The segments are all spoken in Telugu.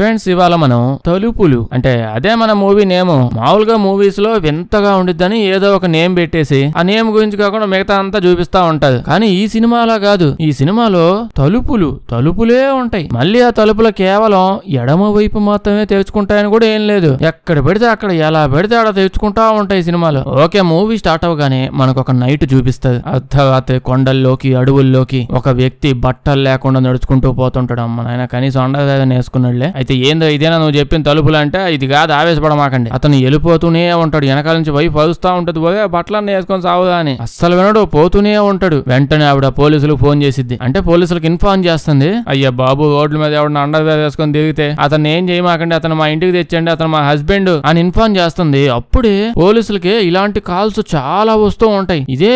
ఫ్రెండ్స్ ఇవాళ మనం తలుపులు అంటే అదే మన మూవీ నేమ్. మామూలుగా మూవీస్ లో వింతగా ఉండిద్దని ఏదో ఒక నేమ్ పెట్టేసి ఆ నేమ్ గురించి కాకుండా మిగతా అంతా చూపిస్తా ఉంటది. కానీ ఈ సినిమాలో కాదు. ఈ సినిమాలో తలుపులే ఉంటాయి. మళ్ళీ ఆ తలుపులు కేవలం ఎడమ వైపు మాత్రమే తెరుచుకుంటాయని కూడా ఏం లేదు. ఎక్కడ పెడితే అక్కడ ఎలా పెడితే అక్కడ తెరుచుకుంటా ఉంటాయి సినిమాలో. ఓకే, మూవీ స్టార్ట్ అవగానే మనకు ఒక నైట్ చూపిస్తుంది. అర్ధరాత్రి కొండల్లోకి అడవుల్లోకి ఒక వ్యక్తి బట్టలు లేకుండా నడుచుకుంటూ పోతుంటాడు. అమ్మ నాయన కనీసం అండర్వేర్ వేసుకున్నాడులే. అయితే ఏందో ఇదేనా నువ్వు చెప్పిన తలుపులు అంటే? ఇది కాదు, ఆవేశపడమాకండి. అతను వెళ్ళిపోతూనే ఉంటాడు. వెనకాల నుంచి వైపు అరుస్తా ఉంటది, పోయే బట్టలన్నీ వేసుకొని సాగుదా అని. అస్సలు వినడు, పోతూనే ఉంటాడు. వెంటనే ఆవిడ పోలీసులకు ఫోన్ చేసిద్ది. అంటే పోలీసులకు ఇన్ఫార్మ్ చేస్తుంది, అయ్యా బాబు రోడ్ల మీద ఎవడన్నా అండర్వేర్ వేసుకొని తిరిగితే అతను ఏం చేయమాకండి, అతను మా ఇంటికి తెచ్చండి, అతను మా హస్బెండ్ అని ఇన్ఫార్మ్ చేస్తుంది. అప్పుడే పోలీసులకి ఇలాంటి కాల్స్ చాలా వస్తూ ఉంటాయి. ఇదే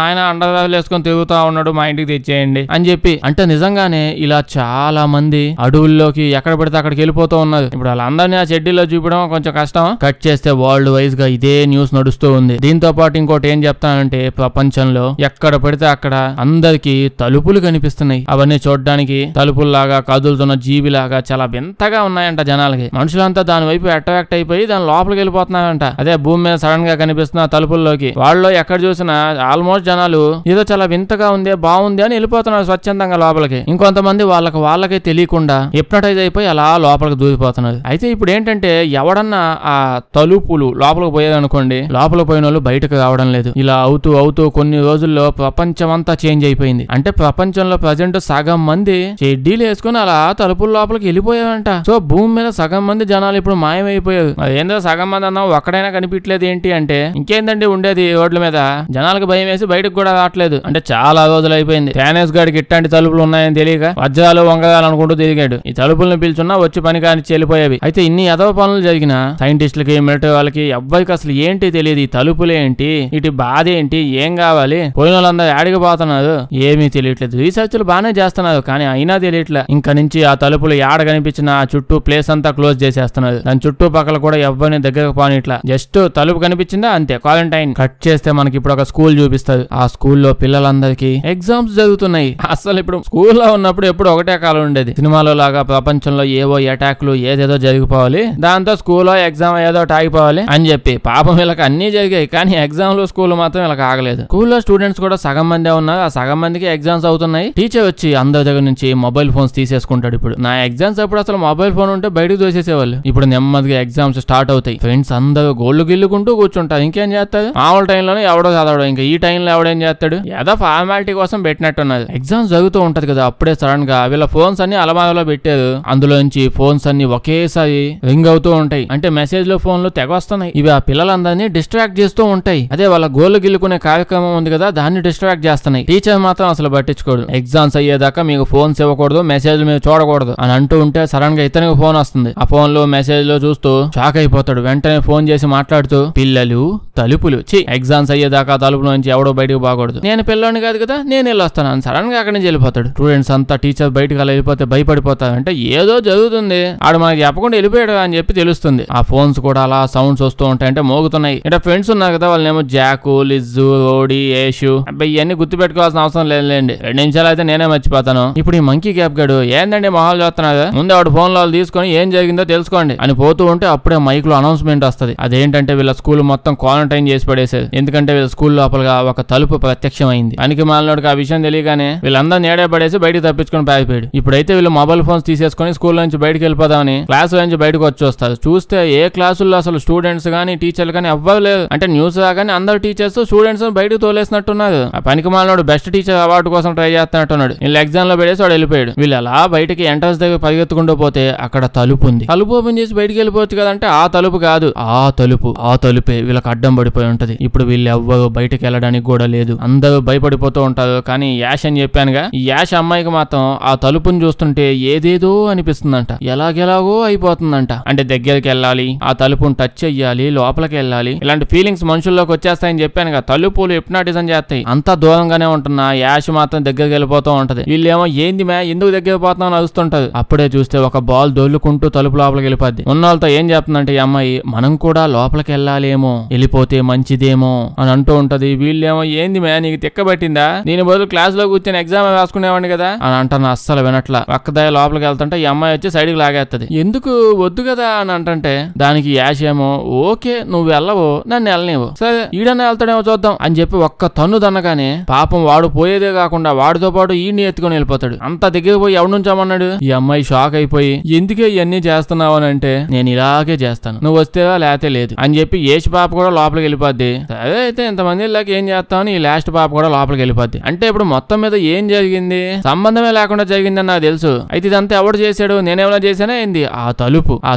ఆయన అండర్వేర్ వేసుకొని తిరుగుతా ఉన్నాడు, మా ఇంటికి తెచ్చేయండి అని చెప్పి. అంటే నిజంగానే ఇలా చాలా మంది అడవుల్లోకి ఎక్కడ పడితే అక్కడికి వెళ్ళిపోతూ ఉన్నారు. ఇప్పుడు వాళ్ళందరినీ ఆ చెడ్డీలో చూపడం కొంచెం కష్టం. కట్ చేస్తే వరల్డ్ వైజ్ గా ఇదే న్యూస్ నడుస్తూ ఉంది. దీంతో పాటు ఇంకోటి ఏం చెప్తానంటే, ప్రపంచంలో ఎక్కడ పడితే అక్కడ అందరికి తలుపులు కనిపిస్తున్నాయి. అవన్నీ చూడడానికి తలుపుల్లాగా కదులుతున్న జీవిలాగా చాలా వింతగా ఉన్నాయంట జనాలకి. మనుషులంతా దాని వైపు అట్రాక్ట్ అయిపోయి దాని లోపలికి వెళ్ళిపోతున్నారంట. అదే భూమి మీద సడన్ గా కనిపిస్తున్న తలుపుల్లోకి వాళ్ళు ఎక్కడ చూసినా ఆల్మోస్ట్ జనాలు ఏదో చాలా వింతగా ఉంది, బాగుంది అని వెళ్ళిపోతున్నారు స్వచ్ఛందంగా లోపలికి. ఇంకొంతమంది వాళ్ళకే తెలియకుండా హిప్నటైజ్ అయిపోయి అలా లోపలికి దూరిపోతున్నారు. అయితే ఇప్పుడు ఏంటంటే, ఎవడన్నా ఆ తలుపులు లోపలికి పోయేదనుకోండి, లోపలికి పోయిన వాళ్ళు బయటకు రావడం లేదు. ఇలా అవుతూ కొన్ని రోజుల్లో ప్రపంచం అంతా చేంజ్ అయిపోయింది. అంటే ప్రపంచంలో ప్రజెంట్ సగం మంది చెడ్డీలు వేసుకుని అలా తలుపుల లోపలికి వెళ్ళిపోయారంట. సో భూమి మీద సగం మంది జనాలు ఇప్పుడు మాయమైపోయారు. మరి ఏందో సగం మంది అన్నా ఒక్కడైనా కనిపించలేదు ఏంటి అంటే, ఇంకేందండి ఉండేది రోడ్ల మీద. జనాలకు భయం వేసి బయటకు కూడా రావట్లేదు. అంటే చాలా రోజులు అయిపోయింది. టానేస్ గాడికి ఇట్లాంటి తలుపులు ఉన్నాయని తెలియక వజ్రాలు వంగగాలు అనుకుంటూ తిరిగాడు. ఈ తలుపులను పిలుచున్నా వచ్చి పని కానిచ్చి వెళ్ళిపోయేవి. అయితే ఇన్ని ఎదవ పనులు జరిగిన సైంటిస్టులకి మిలిటరీ వాళ్ళకి ఎవ్వరికి అసలు ఏంటి తెలియదు. ఈ తలుపులేంటి, ఇటు బాధ ఏంటి, ఏం కావాలి, పోయిన వాళ్ళందరూ ఆడిగిపోతున్నారు, ఏమీ తెలియట్లేదు. రీసెర్చ్లు బాగానే చేస్తున్నారు కానీ అయినా తెలియట్లే. ఇంకా నుంచి ఆ తలుపులు ఏడ కనిపించిన ఆ చుట్టూ ప్లేస్ అంతా క్లోజ్ చేసేస్తున్నారు. దాని చుట్టూ పక్కల కూడా ఎవరిని దగ్గరకు పోనిట్లా. జస్ట్ తలుపు కనిపించిందా అంతే, క్వారంటైన్. కట్ చేస్తే మనకి ఇప్పుడు ఒక స్కూల్ చూపిస్తారు. ఆ స్కూల్లో పిల్లలందరికీ ఎగ్జామ్స్ జరుగుతున్నాయి. అసలు ఇప్పుడు స్కూల్లో ఉన్నప్పుడు ఎప్పుడు ఒకటే కాలం ఉండేది. సినిమాలో లాగా ప్రపంచంలో ఏవో అటాక్లు ఏదేదో జరిగిపోవాలి, దాంతో స్కూల్లో ఎగ్జామ్ ఏదో ఆగిపోవాలి అని చెప్పి. పాపం వీళ్ళకి అన్ని జరిగాయి కానీ ఎగ్జామ్లు స్కూల్ మాత్రం వీళ్ళకి ఆగలేదు. స్కూల్లో స్టూడెంట్స్ కూడా సగం మందే ఉన్నారు. ఆ సగం మందికి ఎగ్జామ్స్ అవుతున్నాయి. టీచర్ వచ్చి అందరి దగ్గర నుంచి మొబైల్ ఫోన్స్ తీసేసుకుంటాడు. ఇప్పుడు నా ఎగ్జామ్స్ అప్పుడు అసలు మొబైల్ ఫోన్ ఉంటే బయటకు దోసేసేవాళ్ళు. ఇప్పుడు నెమ్మదిగా ఎగ్జామ్స్ స్టార్ట్ అవుతాయి. ఫ్రెండ్స్ అందరూ గోళ్లు గిల్లుకుంటూ కూర్చుంటారు. ఇంకేం చేస్తారు, మామూలు టైంలోనే ఎవడో చదవడం, ఇంకా ఈ టైంలో ఎవడేం చేస్తాడు, ఏదో ఫార్మాలిటీ కోసం పెట్టినట్టున్నది. ఎగ్జామ్స్ జరుగుతూ ఉంటది కదా, అప్పుడే సడన్ గా వీళ్ళ ఫోన్స్ అన్ని అలమారలో పెట్టారు. అందులో నుంచి ఫోన్స్ అన్ని ఒకేసారి రింగ్ అవుతూ ఉంటాయి. అంటే మెసేజ్ లో ఫోన్లు తెగ వస్తున్నాయి. ఇవి ఆ పిల్లలందరినీ డిస్ట్రాక్ట్ చేస్తూ ఉంటాయి. అదే వాళ్ళ గోళ్లు గిల్లుకునే కార్యక్రమం ఉంది కదా, దాన్ని డిస్ట్రాక్ట్ చేస్తున్నాయి. టీచర్ మాత్రం అసలు పట్టించుకోడు. ఎగ్జామ్స్ అయ్యేదాకా మీకు ఫోన్స్ ఇవ్వకూడదు, మెసేజ్లు మీరు చూడకూడదు అని అంటూ ఉంటే సడన్ గా ఇతనికి ఫోన్ వస్తుంది. ఆ ఫోన్ లో మెసేజ్ లో చూస్తూ షాక్ అయిపోతాడు. వెంటనే ఫోన్ చేసి మాట్లాడుతూ, పిల్లలు తలుపులు ఎగ్జామ్స్ అయ్యేదాకా తలుపుల నుంచి ఎవడో బయటకు పోకూడదు, నేను పిల్లోని కాదు కదా, నేను వెళ్ళొస్తాను అని సడన్ గా అక్కడి నుంచి వెళ్ళిపోతాడు. స్టూడెంట్స్ అంతా టీచర్ బయటకు అలా వెళ్ళిపోతే భయపడిపోతారు. అంటే ఏదో జరుగుతుంది, ఆడు మనకి చెప్పకుండా వెళ్ళిపోయాడు అని చెప్పి తెలుస్తుంది. ఆ ఫోన్స్ కూడా అలా సౌండ్స్ వస్తూ ఉంటాయి, అంటే మోగుతున్నాయి. అంటే ఫ్రెండ్స్ ఉన్నారు కదా, వాళ్ళేమో జాకు, లిజ్జు, రోడి, యేషు, అబ్బాయి ఇవన్నీ గుర్తు పెట్టుకోవాల్సిన అవసరం లేదులేండి. 2 నిమిషాలు అయితే నేనే మర్చిపోతాను. ఇప్పుడు ఈ మంకీ క్యాప్ గడు ఏందండి మొహాలు చూస్తున్నారు, ముందు ఆవిడ ఫోన్ లో తీసుకొని ఏం జరిగిందో తెలుసుకోండి అని పోతూ ఉంటే అప్పుడే మైక్ లో అనౌన్స్మెంట్ వస్తుంది. అదేంటంటే వీళ్ళ స్కూల్ మొత్తం క్వారంటైన్ చేసి పడేసేది. ఎందుకంటే వీళ్ళ స్కూల్ లోపలగా ఒక తలుపు ప్రత్యక్షమైంది. అనికి మాలనోడికి ఆ విషయం తెలియగానే వీళ్ళందరూ ఏడే పడేసి బయటకు తప్పించుకొని పారిపోయాడు. ఇప్పుడైతే వీళ్ళు మొబైల్ ఫోన్స్ తీసేసుకొని స్కూల్ నుంచి బయటకు వెళ్ళిపోదామని క్లాస్ నుంచి బయటకు వచ్చి వస్తారు. చూస్తే ఏ క్లాసుల్లో అసలు స్టూడెంట్స్ గానీ టీచర్లు కానీ ఎవ్వరు లేదు. అంటే న్యూస్ రాగానే అందరు టీచర్స్ స్టూడెంట్స్ బయటకు తోలేసినట్టున్నారు. ఆ పనికి మాలనోడు బెస్ట్ టీచర్ అవార్డు కోసం ట్రై చేస్తున్నట్టున్నాడు. వీళ్ళు ఎగ్జామ్ లో పెడేసి వాడు వెళ్ళిపోయాడు. వీళ్ళు అలా బయటకి ఎంట్రన్స్ దగ్గర పరిగెత్తుకుంటూ పోతే అక్కడ తలుపు ఉంది. తలుపు ఓపెన్ చేసి బయటకు వెళ్ళిపోవచ్చు కదంటే ఆ తలుపు కాదు, ఆ తలుపే వీళ్ళకి అడ్డం పడిపోయి ఉంటది. ఇప్పుడు వీళ్ళు ఎవ్వరు బయటకు వెళ్ళడానికి కూడా లేదు. అందరూ భయపడిపోతూ ఉంటారు. కానీ యాష్ అని చెప్పానుగా, ఈ యాష్ అమ్మాయికి మాత్రం ఆ తలుపుని చూస్తుంటే ఏదేదో అనిపిస్తుందంట, ఎలాగెలాగో అయిపోతుందంట. అంటే దగ్గరికి వెళ్ళాలి, ఆ తలుపుని టచ్ చెయ్యాలి, లోపలికి వెళ్ళాలి, ఇలాంటి ఫీలింగ్స్ మనుషుల్లోకి వచ్చేస్తాయని చెప్పానుగా. తలుపులు హిప్నాటిజం చేస్తాయి. అంతా దూరంగానే ఉంటున్నా యాష్ మాత్రం దగ్గరికి వెళ్ళిపోతూ ఉంటది. వీళ్ళేమో ఏంది మ్యా ఎందుకు దగ్గర పోతున్నాం అని అరుస్తుంటది. అప్పుడే చూస్తే ఒక బాల్ దొల్లుకుంటూ తలుపు లోపలికి వెళ్ళిపోద్ది. ఉన్న వాళ్ళతో ఏం చెప్తుందంటే ఈ అమ్మాయి, మనం కూడా లోపలికి వెళ్ళాలేమో, వెళ్ళిపోతే పోతే మంచిదేమో అని అంటూ ఉంటది. వీళ్ళేమో ఏంది మే నీకు తిక్కబట్టిందా, దీని బదులు క్లాస్ లో కూర్చొని ఎగ్జామ్ రాసుకునేవాడిని కదా అని అంటాను. అస్సలు వినట్లా. ఒక్కదాయ లోపలికి వెళ్తుంటే ఈ అమ్మాయి వచ్చి సైడ్కి లాగేస్తుంది. ఎందుకు వద్దు కదా అని అంటుంటే దానికి యాష్ ఏమో ఓకే నువ్వు వెళ్ళవు నన్ను వెళ్ళనివ్వు, సరే ఈడన్నా వెళ్తాడేమో చూద్దాం అని చెప్పి ఒక్క తన్ను దన్నగానే పాపం వాడు పోయేదే కాకుండా వాడితో పాటు ఈడ్ని ఎత్తుకొని వెళ్ళిపోతాడు. అంత దగ్గర పోయి ఎవడు నుంచామన్నాడు. ఈ అమ్మాయి షాక్ అయిపోయి ఎందుకే ఇవన్నీ చేస్తున్నావు అని అంటే నేను ఇలాగే చేస్తాను, నువ్వు వస్తేవా లేతే లేదు అని చెప్పి ఏష్ పాప కూడా లోపలికి వెళ్ళిపోద్ది. సరే అయితే ఇంతమంది ఇలాగ ఏం చేస్తామని ఈ లాస్ట్ పాప కూడా లోపలికి వెళ్ళిపోద్ది. అంటే ఇప్పుడు మొత్తం మీద ఏం జరిగింది, సంబంధమే లేకుండా జరిగిందని నాకు తెలుసు. అయితే ఇదంతా ఎవడు చేశాడు, నేనేమైనా చేశానా ఏంది, ఆ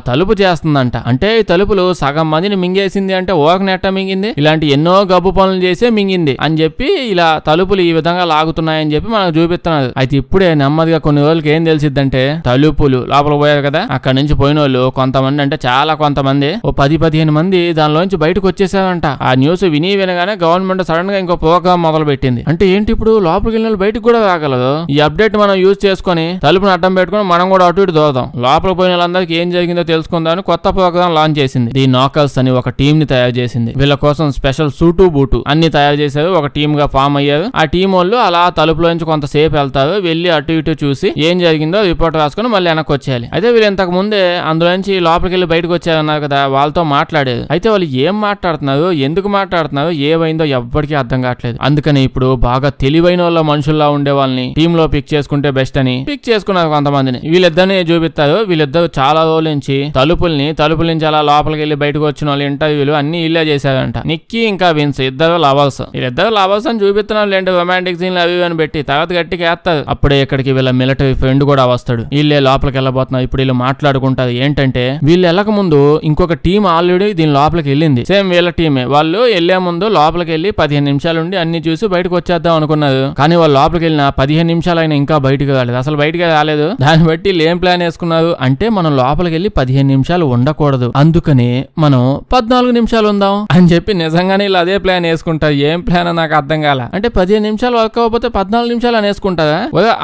తలుపు చేస్తుందంట. అంటే ఈ తలుపులు సగం మందిని మింగేసింది అంటే ఓక నెట్ట మింగింది, ఇలాంటి ఎన్నో గబ్బు పనులు చేసే మింగింది అని చెప్పి ఇలా తలుపులు ఈ విధంగా లాగుతున్నాయని చెప్పి మనకు చూపిస్తున్నారు. అయితే ఇప్పుడే నెమ్మదిగా కొన్ని రోజులకి ఏం తెలిసిద్దంటే తలుపులు లోపల పోయారు కదా, అక్కడ నుంచి పోయిన వాళ్ళు కొంతమంది అంటే చాలా కొంతమంది ఓ 10-15 మంది దానిలోంచి బయటకు వచ్చేసారంట. ఆ న్యూస్ వినగానే గవర్నమెంట్ సడన్ గా ఇంకో ప్రోగ్రామ్ మొదలు పెట్టింది. అంటే ఏంటి ఇప్పుడు లోపలికి వెళ్ళిన బయటకు కూడా రాగలదు. ఈ అప్డేట్ మనం యూజ్ చేసుకుని తలుపును అడ్డం పెట్టుకుని మనం కూడా అటు ఇటు దోదాం, లోపలికి పోయిన వాళ్ళందరికీ ఏం జరిగిందో తెలుసుకుందామని కొత్త ప్రోగ్రామ్ లాంచ్ చేసింది. ది నాకర్స్ అని ఒక టీం ని తయారు చేసింది. వీళ్ళ కోసం స్పెషల్ సూటు బూటు అన్ని తయారు చేశారు. ఒక టీమ్ గా ఫామ్ అయ్యారు. ఆ టీం వాళ్ళు అలా తలుపులోంచి కొంతసేపు వెళ్తారు, వెళ్ళి అటు ఇటు చూసి ఏం జరిగిందో రిపోర్ట్ రాసుకుని మళ్ళీ వెనక్కి వచ్చేయాలి. అయితే వీళ్ళు ఇంతకు ముందే అందులోంచి లోపలికి వెళ్ళి బయటకు వచ్చారన్నారు కదా, వాళ్ళతో మాట్లాడేది. అయితే వాళ్ళు ఏం మాట్లాడుతున్నారు, ఎందుకు మాట్లాడుతున్నారు, ఏమైందో ఎవ్వడికి అర్థం కావట్లేదు. అందుకని ఇప్పుడు బాగా తెలివైన వాళ్ళ మనుషుల్లా ఉండే వాళ్ళని టీమ్ లో పిక్ చేసుకుంటే బెస్ట్ అని పిక్ చేసుకున్నారు కొంతమందిని. వీళ్ళిద్దరిని చూపిస్తారు. వీళ్ళిద్దరు చాలా రోజుల నుంచి తలుపుల నుంచి అలా లోపలికి వెళ్ళి బయటకు వచ్చిన వాళ్ళు ఇంటర్వ్యూలు అన్ని ఇల్లే చేశారంట. నిక్కీ ఇంకా విన్స్ ఇద్దరు లవర్స్. వీళ్ళిద్దరు లవర్స్ అని చూపిస్తున్నారు లేండి, రొమాంటిక్ సీన్లు అవి అని పెట్టి తర్వాత గట్టిగా వేస్తారు. అప్పుడే ఇక్కడికి వీళ్ళ మిలిటరీ ఫ్రెండ్ కూడా వస్తాడు. వీళ్ళే లోపలికి వెళ్ళబోతున్నారు. ఇప్పుడు వీళ్ళు మాట్లాడుకుంటారు. ఏంటంటే వీళ్ళు వెళ్ళక ముందు ఇంకొక టీం ఆల్రెడీ దీని లోపలికి వెళ్ళింది. సేమ్ వీళ్ళ టీమే. వాళ్ళు వెళ్లే ముందు లోపలికి వెళ్ళి 15 నిమిషాలు ఉండి అన్ని చూసి బయటకు వచ్చేద్దాం అనుకున్నారు. కానీ వాళ్ళు లోపలికి వెళ్ళిన 15 నిమిషాలు అయినా ఇంకా బయటకు రాలేదు. అసలు బయటకు రాలేదు. దాన్ని బట్టి వీళ్ళు ఏం ప్లాన్ వేసుకున్నారు అంటే మనం లోపలికి వెళ్ళి 15 నిమిషాలు ఉండకూడదు, అందుకని మనం 14 నిమిషాలు ఉందాం అని చెప్పి నిజంగానే వీళ్ళు అదే ప్లాన్ వేసుకుంటారు. ఏం ప్లాన్ నాకు అర్థం కాల. అంటే 15 నిమిషాలు వర్క్ అవ్వకపోతే 14 నిమిషాలు అని వేసుకుంటారా,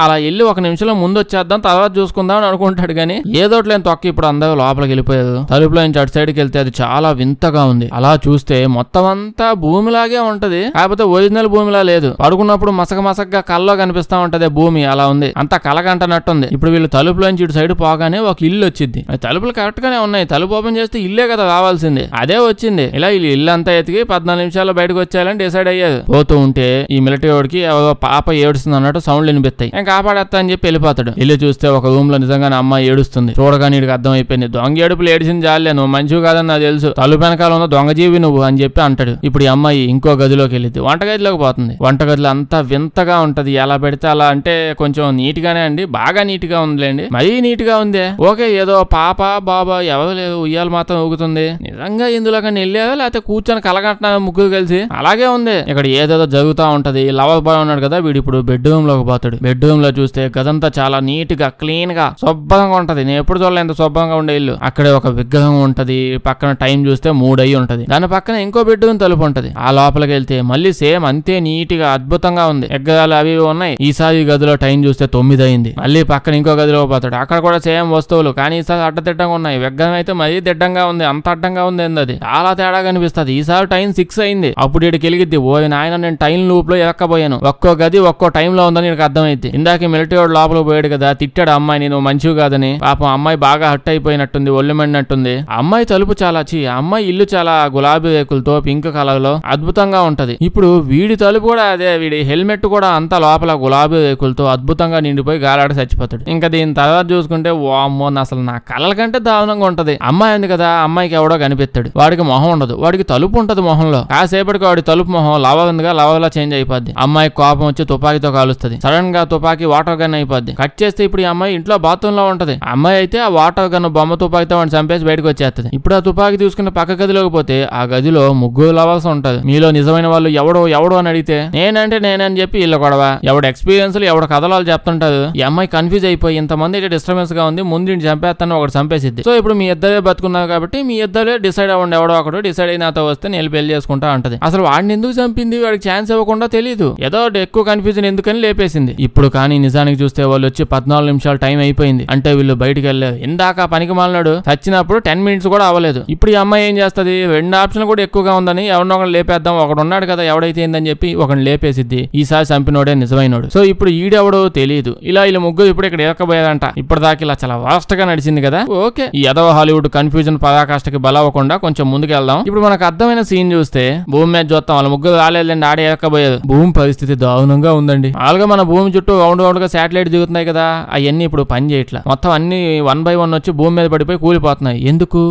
అలా వెళ్ళి 1 నిమిషంలో ముందు వచ్చేద్దాం తర్వాత చూసుకుందాం అని అనుకుంటాడు. కానీ ఏదో లేని తొక్క ఇప్పుడు అందరూ లోపలికి వెళ్ళిపోయారు. తలుపులో నుంచి అటు సైడ్కి వెళ్తే అది చాలా వింతగా ఉంది. అలా చూస్తే మొత్తం అంతా భూమిలాగే ఉంటది, కాకపోతే ఒరిజినల్ భూమిలా లేదు. పడుకున్నప్పుడు మసకగా కల్లో కనిపిస్తా ఉంటది భూమి, అలా ఉంది. అంతా కలగంటనట్టుంది. ఇప్పుడు వీళ్ళు తలుపులోంచి ఇటు సైడ్ పోగానే ఒక ఇల్లు వచ్చింది. తలుపులు కరెక్ట్ గానే ఉన్నాయి. తలుపు ఓపెన్ చేస్తే ఇల్లే కదా రావాల్సింది, అదే వచ్చింది. ఇలా వీళ్ళు ఇల్లు అంతా ఎతికి 14 నిమిషాల్లో బయటకు వచ్చేయాలని డిసైడ్ అయ్యారు. పోతూ ఉంటే ఈ మిలిటరీ వాడికి పాప ఏడుస్తుంది అన్నట్టు సౌండ్లు వినిపిస్తాయి. నేను కాపాడేస్తా అని చెప్పి వెళ్ళిపోతాడు. ఇల్లు చూస్తే ఒక రూమ్ లో నిజంగానే అమ్మాయి ఏడుస్తుంది. చూడగానే వీడికి అర్థం అయిపోయింది, దొంగ ఏడుపులు ఏడిసింది జాలే, నువ్వు మంచివి కాదని నాకు తెలుసు, తలుపు వెనకాల ఉన్న దొంగ జీవి నువ్వు అని చెప్పి అంటాడు. ఇప్పుడు ఈ అమ్మాయి ఇంకో గదిలోకి వెళ్ళింది. వంటగదిలోకి పోతుంది. వంటగదిలో అంతా వింతగా ఉంటది. ఎలా పెడితే అలా, అంటే కొంచెం నీట్ గానే అండి, బాగా నీట్ గా ఉందిలేండి, మరీ నీట్ గా ఉంది. ఓకే ఏదో పాప బాబా ఎవరు లేదు, ఉయ్యాలు మాత్రం ఊగుతుంది. నిజంగా ఇందులో కానీ వెళ్ళేదా లేకపోతే కూర్చొని కలగంటున్నా ముగ్గురు కలిసి, అలాగే ఉంది. ఇక్కడ ఏదేదో జరుగుతా ఉంటది. లవర్ బాయ్ ఉన్నాడు కదా, వీడు ఇప్పుడు బెడ్రూమ్ లోకి పోతాడు. బెడ్రూమ్ లో చూస్తే గదంతా చాలా నీట్ గా క్లీన్ గా శుభ్రంగా ఉంటది. నేను ఎప్పుడు చూడలే ఎంత శుభ్రంగా ఉండే ఇల్లు. అక్కడే ఒక విగ్రహం ఉంటది. పక్కన టైం చూస్తే 3 అయ్యి ఉంటది. దాని పక్కన ఇంకో బెడ్రూమ్ తలుపు ఉంటది. ఆ లోపలికి వెళ్తే మళ్ళీ సేమ్ అంతే నీట్ గా అద్భుతంగా ఉంది. విగ్రహాలు అవి ఉన్నాయి. ఈసారి గదిలో టైం చూస్తే 9 అయింది. మళ్ళీ పక్కన ఇంకో గదిలో పోతాడు. అక్కడ కూడా సేమ్ వస్తువులు, కానీ ఈసారి అడ్డదిడ్డంగా ఉన్నాయి. విగ్రహం అయితే మరీ దిడ్డంగా ఉంది. అంత అడ్డంగా ఉంది అది, చాలా తేడా కనిపిస్తుంది. ఈసారి టైం 6 అయింది. అప్పుడు ఇక్కడికి వెలిగిద్ది. ఓ నాయన నేను టైం లూప్ లో ఎక్కబోయాను. ఒక్కో గది ఒక్కో టైం లో ఉందని నీకు అర్థమైంది. ఇందాక మిలిటరీ వాడు లోపల పోయాడు కదా, తిట్టాడు అమ్మాయిని, నువ్వు మంచివి కాదని. పాపం అమ్మాయి బాగా హట్ అయిపోయినట్టుంది, ఒళ్ళు మండినట్టుంది. అమ్మాయి తలుపు చాలా అమ్మాయి ఇల్లు చాలా గులాబీ రేకులతో పింక్ కలర్ లో అద్భుతంగా ఉంటది. ఇప్పుడు వీడి తలుపు కూడా అదే, వీడి హెల్మెట్ కూడా అంతా లోపల గులాబీ రేకులతో అద్భుతంగా నిండిపోయి గాలాడి చచ్చిపోతాడు. ఇంకా దీని తర్వాత చూసుకుంటే వామ్మో, అసలు నా కళ్ళ కంటే దారుణంగా ఉంటది. అమ్మాయి ఉంది కదా, అమ్మాయికి ఎవడో కనిపిస్తాడు. వాడికి మొహం ఉండదు, వాడికి తలుపు ఉంటది మొహంలో. కాసేపటికి వాడి తలుపు మొహం లవగా చేంజ్ అయిపోద్ది. అమ్మాయి కోపం వచ్చి తుపాకీతో కాలుస్తుంది. సడన్ గా తుపాకీ వాటర్ గన్ అయిపోద్ది. కట్ చేస్తే ఇప్పుడు ఈ అమ్మాయి ఇంట్లో బాత్రూమ్ లో ఉంటది. అమ్మాయి అయితే ఆ వాటర్ గన్ బొమ్మ తుపాకీతో వాడిని చంపేసి బయటకు వచ్చేస్తుంది. ఇప్పుడు ఆ తుపాకీ తీసుకున్న పక్క గదిలోకి పోతే ఆ గదిలో 3 లవర్స్ ఉంటది. మీలో నిజమైన వాళ్ళు ఎవడో అని అడిగితే నేనని చెప్పి వీళ్ళ గొడవ. ఎవడ ఎక్స్పీరియన్స్ ఎవడ కథలాలు చెప్తుంటారు. ఈ అమ్మాయి కన్ఫ్యూజ్ అయిపోయి ఇంతమంది అయితే డిస్టర్బెన్స్ గా ఉంది, ముందు చంపేస్తాను ఒకటి చంపేసిద్ది. సో ఇప్పుడు మీ ఇద్దరే బతుకున్నారు కాబట్టి మీ ఇద్దరే డిసైడ్ అవ్వండి, ఎవడో ఒకడు డిసైడ్ అయిన నాతో వస్తే నేను పెళ్లి చేసుకుంటా అంటది. అసలు వాడిని ఎందుకు చంపింది, వాడికి ఛాన్స్ ఇవ్వకుండా తెలియదు, ఏదో ఎక్కువ కన్ఫ్యూజన్ ఎందుకని లేపేసింది. ఇప్పుడు కానీ నిజానికి చూస్తే వాళ్ళు వచ్చి 14 నిమిషాలు టైం అయిపోయింది. అంటే వీళ్ళు బయటికి వెళ్ళారు. ఇందాక పనికి మాలినాడు చచ్చినప్పుడు 10 మినిట్స్ కూడా అవ్వలేదు. ఇప్పుడు ఈ అమ్మాయి ఏం చేస్తుంది, 2 ఆప్షన్లు కూడా కూడా ఎక్కువగా ఉందని ఎవరినో ఒకరు లేపేద్దాం, ఒకడు ఉన్నాడు కదా ఎవడైతే ఏందని చెప్పి ఒకరిని లేపేసిద్ది. ఈసారి చంపినోడే నిజమైనోడు. సో ఇప్పుడు ఈడెవడో తెలియదు. ఇలా వీళ్ళు ముగ్గురు ఇప్పుడు ఇక్కడ ఇరకపోయారంట. ఇప్పటిదాకా ఇలా చాలా వాస్ట్ గా నడిచింది కదా. ఓకే, ఈ ఎదవ హాలీవుడ్ కన్ఫ్యూజన్ పరాకాష్ఠకి బలవకుండా కొంచెం ముందుకు వెళ్దాం. ఇప్పుడు మనకు అర్థమైన సీన్ చూస్తే భూమి మీద చూస్తాం. వాళ్ళ ముగ్గురు రాలేదండి, ఆడే ఇరకపోయారు. భూమి పరిస్థితి దారుణంగా ఉందండి. ఆలుగా మన భూమి చుట్టూ రౌండ్ రౌండ్ గా శాటిలైట్ దిగుతున్నాయి కదా, అవన్నీ ఇప్పుడు పని చేయట్లా. మొత్తం అన్ని 1 by 1 వచ్చి భూమి మీద పడిపోయి కూలిపోతున్నాయి. ఎందుకు?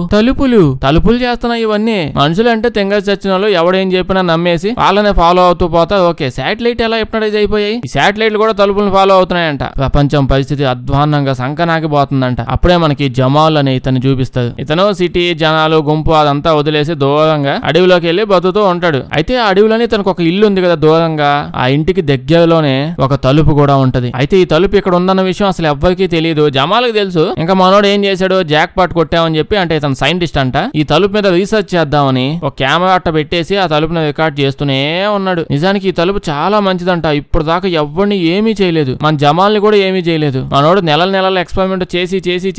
తలుపులు చేస్తున్నాయి ఇవన్నీ. మనుషులు అంటే తెంగసి చచ్చిన వాళ్ళు ఎవడేం చెప్పినా నమ్మేసి వాళ్ళనే ఫాలో అవుతూ పోతారు. ఓకే, శాటిలైట్ ఎలా హిప్నటైజ్ అయిపోయాయి? ఈ శాటిలైట్లు కూడా తలుపులను ఫాలో అవుతున్నాయంట. ప్రపంచం పరిస్థితి అధ్వాన్నంగా సంకనాకిపోతుందంట. అప్పుడే మనకి జమాల్ అనే ఇతను చూపిస్తారు. ఇతను సిటీ జనాలు గుంపు అదంతా వదిలేసి దూరంగా అడవిలోకి వెళ్లి బతుకుతూ ఉంటాడు. అయితే ఆ అడవిలోనే తనకు ఒక ఇల్లు ఉంది కదా దూరంగా, ఆ ఇంటికి దగ్గరలోనే ఒక తలుపు కూడా ఉంటది. అయితే ఈ తలుపు ఇక్కడ ఉందన్న విషయం అసలు ఎవ్వరికీ తెలియదు. జమాల్కి తెలుసు. ఇంకా మనోడు ఏం చేశాడు, జాక్ పాట్ కొట్టామని చెప్పి, అంటే ఇతను సైంటిస్ట్ అంట, ఈ తలుపు మీద రీసెర్చ్ చేద్దామని ఒక కెమెరా అట్ట పెట్టేసి ఆ తలుపుని రికార్డ్ చేస్తూనే ఉన్నాడు. నిజానికి ఈ తలుపు చాలా మంచిదంట. ఇప్పుడు దాకా ఎవరిని ఏమీ చేయలేదు, మన జమాల్ని కూడా ఏమీ చేయలేదు. మనోడు నెలల ఎక్స్పెరిమెంట్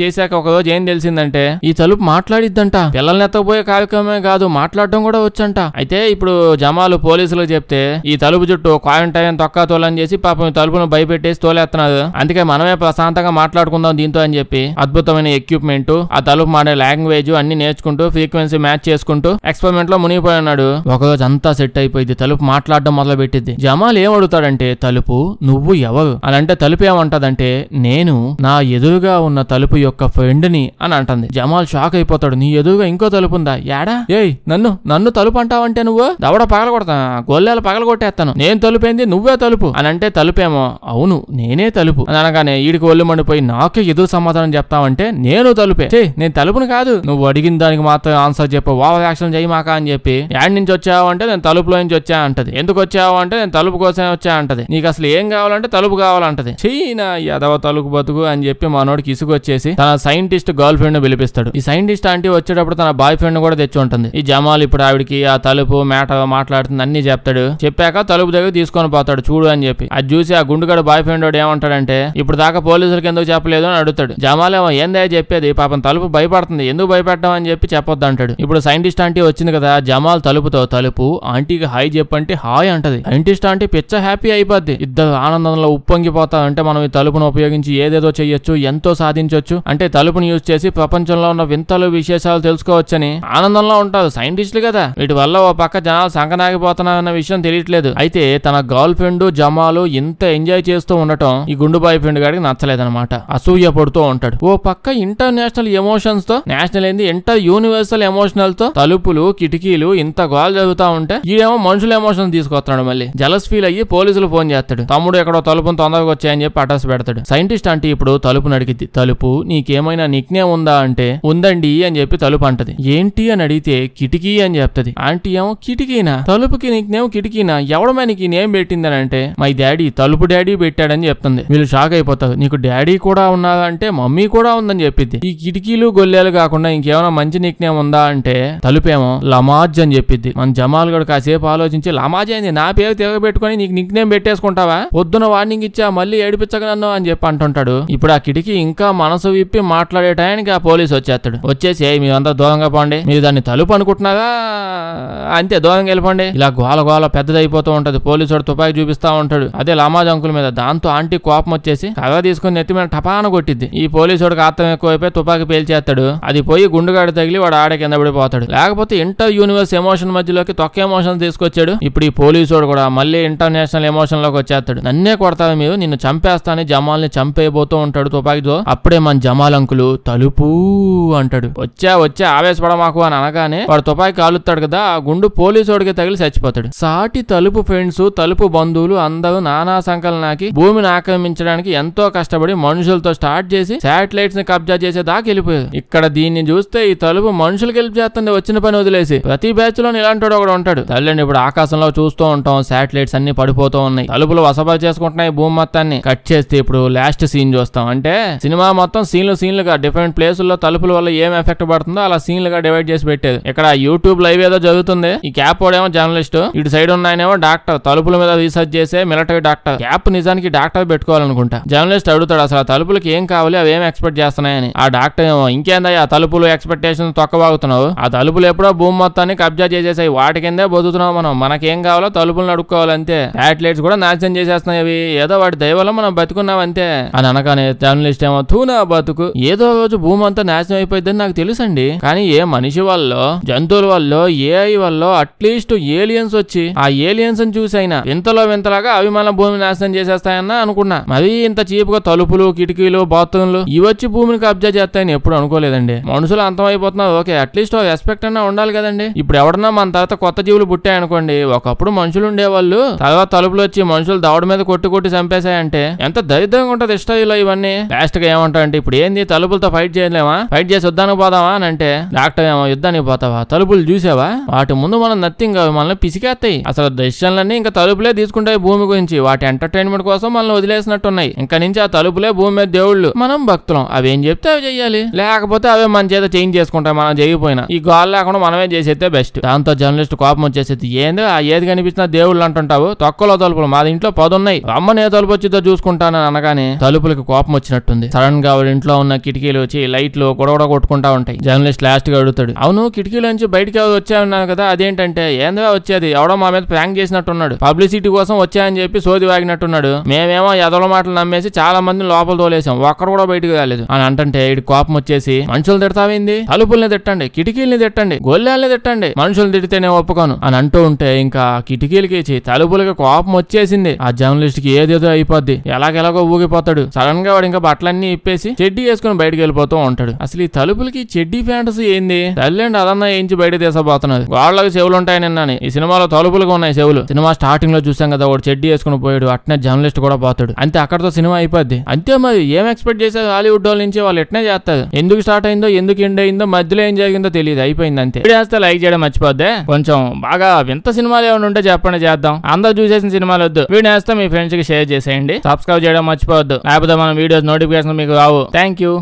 చేశాక ఒక రోజు ఏం తెలిసిందంటే ఈ తలుపు మాట్లాడిద్దంట. పిల్లల్ని ఎత్తకపోయే కార్యక్రమమే కాదు, మాట్లాడడం కూడా వచ్చంట. అయితే ఇప్పుడు జమాలు పోలీసులకు చెప్తే ఈ తలుపు చుట్టూ క్వారంటైన్ తొక్కా తోలని చేసి పాపం ఈ తలుపును భయపెట్టేసి తోలేస్తున్నారు. అందుకే మనమే ప్రశాంతంగా మాట్లాడుకుందాం దీంతో అని చెప్పి అద్భుతమైన ఎక్విప్మెంట్, ఆ తలుపు మాడే లాంగ్వేజ్ అన్ని నేర్చుకుంటూ ఫ్రీక్వెన్సీ మ్యాచ్ చేసుకుంటూ ఎక్స్పెరిమెంట్ లో మునిగిపోయి ఉన్నాడు. ఒకరోజు అంతా సెట్ అయిపోయింది. తలుపు మాట్లాడడం మొదలు పెట్టింది. జమాల్ ఏం అడుగుతాడంటే, తలుపు నువ్వు ఎవరు అని అంటే తలుపు ఏమంటదంటే, నేను నా ఎదురుగా ఉన్న తలుపు యొక్క ఫ్రెండ్ ని అని అంటుంది. జమాల్ షాక్ అయిపోతాడు. నీ ఎదురుగా ఇంకో తలుపు ఉందా? ఏడా? ఏయ్ నన్ను తలుపు అంటావంటే నువ్వు దవడ పగల కొడతా, గొల్లెలు పగల కొట్టేస్తాను. నేను తలుపేంది, నువ్వే తలుపు అని అంటే తలుపేమో అవును నేనే తలుపు అని అనగానే ఈడికి ఒళ్ళు మండిపోయి నాకే ఎదురు సమాధానం చెప్తావంటే నేను తలుపే, నేను తలుపుని కాదు, నువ్వు అడిగిన దానికి మాత్రం ఆన్సర్ చెప్పు, ఓవర్ యాక్షన్ చేయమాక అని చెప్పి, యాడ్ నుంచి వచ్చావు అంటే నేను తలుపులో నుంచి వచ్చా అంటది. ఎందుకు వచ్చావు అంటే నేను తలుపు కోసమే వచ్చా అంటది. నీకు అసలు ఏం కావాలంటే తలుపు కావాలంటది. చీనా ఎదవ తలుపు బతుకు అని చెప్పి మనోడికి ఇసుగు వచ్చేసి తన సైంటిస్ట్ గర్ల్ ఫ్రెండ్ ని పిలిపిస్తాడు. ఈ సైంటిస్ట్ ఆంటీ వచ్చేటప్పుడు తన బాయ్ ఫ్రెండ్ కూడా తెచ్చి ఉంటుంది. ఈ జమాల్ ఇప్పుడు ఆవిడికి ఆ తలుపు మ్యాటర్ మాట్లాడుతుంది అన్ని చెప్తాడు. చెప్పాక తలుపు దగ్గర తీసుకొని పోతాడు చూడు అని చెప్పి. అది చూసి ఆ గుండుగడ బాయ్ ఫ్రెండ్ వాడు ఏమంటాడంటే, ఇప్పుడు దాకా పోలీసులకు ఎందుకు చెప్పలేదు అని అడుగుతాడు. జమాల్ ఏమో ఏందా చెప్పేది, పాపం తలుపు భయపడుతుంది, ఎందుకు భయపడ్డాం అని చెప్పి చెప్పొద్దు అంటాడు. ఇప్పుడు సైంటిస్ట్ ఆంటీ వచ్చింది కదా, జమాల్ తలుపుతో తలుపు ఆంటీకి హాయ్ చెప్పంటే హాయ్ అంటది. సైంటిస్ట్ ఆంటీ పిచ్చ హ్యాపీ అయిపోద్ది. ఇద్దరు ఆనందంలో ఉప్పొంగిపోతా. అంటే మనం ఈ తలుపును ఉపయోగించి ఏదేదో చెయ్యొచ్చు, ఎంతో సాధించొచ్చు, అంటే తలుపుని యూజ్ చేసి ప్రపంచంలో ఉన్న వింతలు విశేషాలు తెలుసుకోవచ్చని ఆనందంలో ఉంటారు సైంటిస్టులు కదా. వీటి వల్ల ఓ పక్క జనాలు సంకనాగిపోతున్నారన్న విషయం తెలియట్లేదు. అయితే తన గర్ల్ ఫ్రెండ్ జమాలు ఇంత ఎంజాయ్ చేస్తూ ఉండటం ఈ గుండు బాయ్ ఫ్రెండ్ గారికి నచ్చలేదన్నమాట. అసూయ పడుతూ ఉంటాడు. ఓ పక్క ఇంటర్నేషనల్ ఎమోషన్స్ తో, నేషనల్ ఏంది ఇంటర్ యూనివర్సల్ ఎమోషనల్ తో తలుపులు కిటికీలు ఇంత గోల్ జరుగుతా ఉంటే ఈడేమో మనుషుల ఎమోషన్ తీసుకొస్తున్నాడు. మళ్ళీ జలస్ ఫీల్ అయ్యి పోలీసులు ఫోన్ చేస్తాడు. తమ్ముడు ఎక్కడో తలుపును తొందరగా వచ్చాయని చెప్పి అడ్రస్ పెడతాడు. సైంటిస్ట్ అంటే ఇప్పుడు తలుపుని అడిగిద్ది. తలుపు నీకేమైనా నిక్నేమ్ ఉందా అంటే ఉందండి అని చెప్పి తలుపు అంటది. ఏంటి అని అడిగితే కిటికీ అని చెప్తది. ఆంటీ ఏమో కిటికీనా, తలుపుకి నిక్నేమ్ కిటికీనా, ఎవడమే నీకు నేమ్ పెట్టిందని అంటే మై డాడీ తలుపు డాడీ పెట్టాడని చెప్తుంది. వీళ్ళు షాక్ అయిపోతారు. నీకు డాడీ కూడా ఉన్నారా అంటే మమ్మీ కూడా ఉందని చెప్పిద్ది. ఈ కిటికీలు గొల్లేలు కాకుండా ఇంకేమైనా మంచి నిక్నేమ్ ఉందా అంటే తలుపేమో లమాజ్ అని చెప్పిద్ది. మన జమాల్ గడు కాసేపు ఆలోచించి లమాజ్ అయింది నా పేరు తిరగబెట్టుకుని నీకు నిక్నేమ్ పెట్టేసుకుంటావా, పొద్దున వార్నింగ్ ఇచ్చా మళ్ళీ ఏడిపించక నన్ను అని చెప్పి అంటుంటాడు. ఇప్పుడు ఆ కిటికీ ఇంకా మనసు విప్పి మాట్లాడే టైంకి ఆ పోలీసు వచ్చేస్తాడు. వచ్చేసి మీరంతా దూరంగా పోండి, మీరు దాన్ని తలుపు అనుకుంటున్నారా, అంతే దూరంగా వెళ్ళిపోండి. ఇలా గోల గోల పెద్దదైపోతూ ఉంటది. పోలీసు తుపాకి చూపిస్తా ఉంటాడు అదే లమాజ్ అంకుల్ మీద. దాంతో ఆంటీ కోపం వచ్చేసి కర్ర తీసుకుని నెత్తి మీద టపాన కొట్టిద్ది. ఈ పోలీసుడికి ఆత్రం ఎక్కువైపోయి తుపాకి పేల్చేస్తాడు. అది పోయి గుండుగాడి తగిలి వాడు ఆడ కింద పడిపోతాడు. లేకపోతే ఇంటర్ యూనివర్స్ ఎమోషన్ మధ్యలోకి తొక్క ఎమోషన్ తీసుకొచ్చాడు. ఇప్పుడు ఈ పోలీసుడు కూడా మళ్ళీ ఇంటర్నేషనల్ ఎమోషన్ లోకి వచ్చేస్తాడు. నన్నే కొడతారు మీరు, నిన్ను చంపేస్తానని జమాల్ని చంపేయబోతూ ఉంటాడు తుపాకితో. అప్పుడే మన జమాల్ అంకులు తలుపు అంటాడు. వచ్చా ఆవేశపడ మాకు అని అనగానే వాడు తుపాకి కాలుస్తాడు కదా, ఆ గుండు పోలీసుడికి తగిలి చచ్చిపోతాడు. సాటి తలుపు ఫ్రెండ్స్ తలుపు బంధువులు అందరూ నానా సంకలనాకి భూమిని ఆక్రమించడానికి ఎంతో కష్టపడి మనుషులతో స్టార్ట్ చేసి శాటిలైట్స్ ని కబ్జా చేసే దాకా వెళ్ళిపోయారు. ఇక్కడ దీన్ని చూస్తే ఈ తలుపు మనుషులకు హెల్ప్ చేస్తుంది వచ్చిన పని వదిలేసి. ప్రతి బ్యాచ్ లో ఇలాంటి ఒకడు ఉంటాడు. తల్లిని ఇప్పుడు ఆకాశంలో చూస్తూ ఉంటాం, శాటిలైట్స్ అన్ని పడిపోతూ ఉన్నాయి, తలుపులు వసపా చేసుకుంటున్నాయి భూమి మొత్తాన్ని. కట్ చేస్తే ఇప్పుడు లాస్ట్ సీన్ చూస్తాం. అంటే సినిమా మొత్తం సీన్లుగా డిఫరెంట్ ప్లేసుల్లో తలుపుల వల్ల ఏం ఎఫెక్ట్ పడుతుందో అలా సీన్లుగా డివైడ్ చేసి పెట్టేది. ఇక్కడ యూట్యూబ్ లైవ్ ఏదో జరుగుతుంది. ఈ క్యాప్ వాడేమో జర్నలిస్ట్, ఇటు సైడ్ ఉన్నాయనేమో డాక్టర్, తలుపుల మీద రీసెర్చ్ చేసే మిలిటరీ డాక్టర్. క్యాప్ నిజానికి డాక్టర్ పెట్టుకోవాలనుకుంటా. జర్నలిస్ట్ అడుగుతాడు అసలు ఆ తలుపులకి ఏం కావాలి, అవి ఏం ఎక్స్పెక్ట్ చేస్తున్నాయని. ఆ డాక్టర్ ఏమో ఇంకేందా ఆ తలుపులు ఎక్స్పెక్టేషన్ తొక్కబాగుతున్నావు, ఆ తలుపులు ఎప్పుడో భూమి మొత్తాన్ని కబ్జా చేసేసాయి. వాటి కిందే బతుకుతున్నాం మనం. మనకేం కావాలో తలుపులు నడుక్కోవాలంతే. శాటిలైట్స్ కూడా నాశనం చేసేస్తున్నాయి. అవి ఏదో వాటి దయవల్ల మనం బతుకున్నాం అంతే అని అనగానే జర్నలిస్ట్ ఏమో తూనా బతుకు, ఏదో రోజు భూమి అంతా నాశనం అయిపోయిందని నాకు తెలుసండి. కానీ ఏ మనిషి వల్ల, జంతువుల వల్ల, ఏఐ వల్ల, అట్లీస్ట్ ఏలియన్స్ వచ్చి ఆ ఏలియన్స్ చూసైనా వింతలాగా అవి మన భూమిని నాశనం చేసేస్తాయన్న అనుకున్నా. మరి ఇంత చీప్ గా తలుపులు, కిటికీలు, బాత్రూమ్లు ఇవి వచ్చి భూమిని కబ్జా చేస్తాయని ఎప్పుడు అనుకోలేదండి. మనుషులు అంతమైపోతున్నారు. ఓకే, అట్లీస్ట్ రెస్పెక్ట్ అన్నా ఉండాలి కదండి. ఇప్పుడు ఎవడన్నా మన తర్వాత కొత్త జీవులు పుట్టాయనుకోండి, ఒకప్పుడు మనుషులు ఉండేవాళ్ళు, తర్వాత తలుపులు వచ్చి మనుషులు దవడ మీద కొట్టి చంపేశాయంటే ఎంత దరిద్రంగా ఉంటది హిస్టరీలో ఇవన్నీ. లాస్ట్ గా ఏమంటారంటే, ఇప్పుడు ఏంది తలుపులతో ఫైట్ చేయలేమా, ఫైట్ చేసి యుద్ధానికి పోదామా అని అంటే, డాక్టర్ ఏమో యుద్ధానికి పోతావా, తలుపులు చూసావా, వాటి ముందు మనం నథింగ్, మనల్ని పిసికేస్తాయి. అసలు డెసిషన్లన్నీ ఇంకా తలుపులే తీసుకుంటాయి భూమి గురించి. వాటి ఎంటర్టైన్మెంట్ కోసం మనల్ని వదిలేసినట్టున్నాయి. ఇంకా నుంచి ఆ తలుపులే భూమి మీద దేవుళ్ళు, మనం భక్తులం. అవేం చెప్తే అవి చెయ్యాలి, లేకపోతే అవే మన చేత చేంజ్ చేసుకుంటాయి. మనం చేయకపోయినా ఈ గాల్ లేకుండా మనమే చేసేస్తే బెస్ట్. దాంతో జర్నలిస్ట్ కోపం వచ్చేసేది. ఏందో ఆ ఏది కనిపించినా దేవుళ్ళు అంటుంటావు, తొక్కలో తలుపులు మా ఇంట్లో 10 ఉన్నాయి, రమ్మని ఏ తలుపు వచ్చిందో చూసుకుంటానని అనగానే తలుపులకి కోపం వచ్చినట్టుంది. సడన్ గా ఇంట్లో ఉన్న కిటికీలు వచ్చి లైట్లు గొడవ కొట్టుకుంటా ఉంటాయి. జర్నలిస్ట్ లాస్ట్ గా అడుగుతాడు, అవును కిటికీల నుంచి బయటకి వచ్చాయన్నాను కదా, అదేంటంటే, ఏందో వచ్చేది ఎవడో మా మీద ప్రాంక్ చేసినట్టున్నాడు, పబ్లిసిటీ కోసం వచ్చాయని చెప్పి సోది వాగినట్టున్నాడు. మేమేమో ఎదల మాటలు నమ్మేసి చాలా మందిని లోపల తోలేసాం, ఒక్కడు కూడా బయటకు రాలేదు అని అంటే ఇటు కోపం వచ్చేసి, మనుషులు తిడతావేంది, తలుపుల్ని తిట్టండి, కిటికీల్ని తిట్టండి, గొల్లెల్ని తిట్టండి, మనుషులు తిడితేనే ఒప్పుకోను అని అంటూ ఉంటే ఇంకా కిటికీలకి తలుపులకి కోపం వచ్చేసింది. ఆ జర్నలిస్ట్ కి ఏదేదో అయిపోద్ది, ఎలాగెలాగో ఊగిపోతాడు. సడన్ గా వాడు ఇంకా బట్టలన్నీ ఇప్పేసి చెడ్డీ వేసుకుని బయటకు వెళ్ళిపోతూ ఉంటాడు. అసలు ఈ తలుపులకి చెడ్డీ ఫ్యాంటసీ ఏంది, తల్లిండి అదన్నా ఏంచి బయట తీసపోతున్నది. వాళ్ళకి చెవులు ఉంటాయని ఈ సినిమాలో తలుపులుగా ఉన్నాయి చెవులు. సినిమా స్టార్టింగ్ లో చూసాం కదా, వాడు చెడ్డీ వేసుకుని పోయాడు, అట్నే జర్నలిస్ట్ కూడా పోతాడు. అంతే, అక్కడతో సినిమా అయిపోద్ది. అంతే, మరి ఏం ఎక్స్పెక్ట్ చేశారు హాలీవుడ్ వాళ్ళ నుంచి, వాళ్ళు ఎట్నే చేస్తారు. ఎందుకు స్టార్ట్ అయిందో, ఎందుకు ఎండ్ అయిందో, మధ్యలో ఏం జరిగిందో తెలియదు, అయిపోయింది అంతే. వీడియో లైక్ చేయడం మర్చిపోద్దే. కొంచెం బాగా వింత సినిమాలు ఏమైనా ఉంటే చెప్పండి, చేద్దాం. అందరూ చూసేసిన సినిమాలు వద్దు. వీడియో మీ ఫ్రెండ్స్ కి షేర్ చేసేయండి. సబ్స్క్రైబ్ చేయడం మర్చిపోవద్దు, లేకపోతే మన వీడియోస్ నోటిఫికేషన్ మీకు రావు. Thank you.